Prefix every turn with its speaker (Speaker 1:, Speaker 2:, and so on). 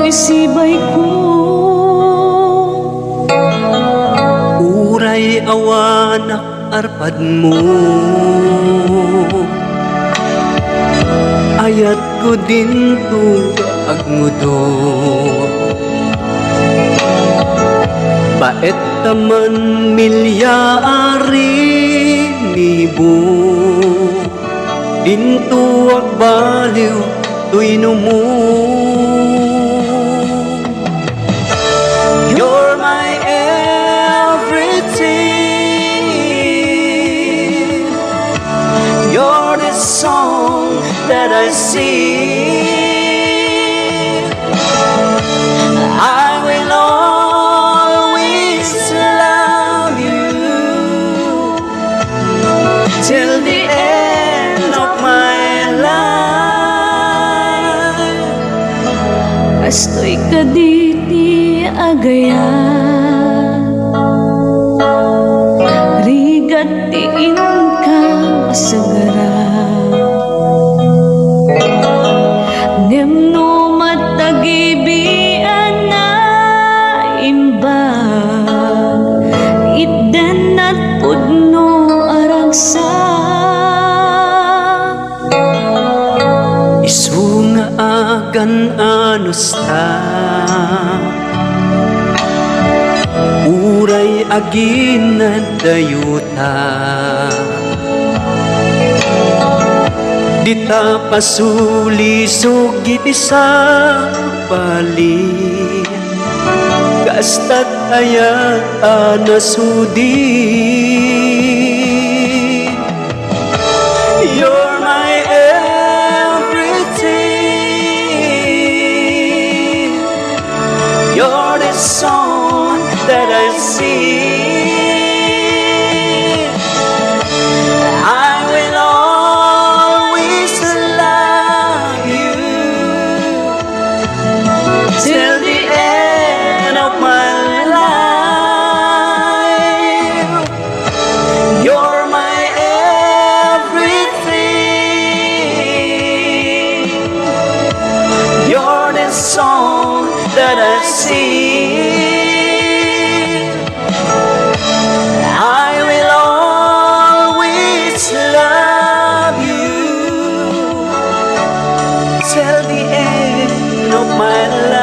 Speaker 1: isibay ko.
Speaker 2: Uray awanak arpad mo, ayat ko din to agmudo. Baet taman milyari nibo, dinto agbaliw to'y mo. You're my everything, you're the song that I sing. I will always love you till the end of my life.
Speaker 1: Astoy kaditi agaya, rigat tiin ka masagara. Nemno matagibian na imbag, iden at pudno aragsa.
Speaker 2: Isu nga agan anusta, uray agin na dayuta. Dita pasuli sugit isa bali, kastat ayat anasudi. You're my everything, you're the song that I sing. I will always love you till the end of my life. You're my everything, you're the song that I sing. I will always love you till the end of my life.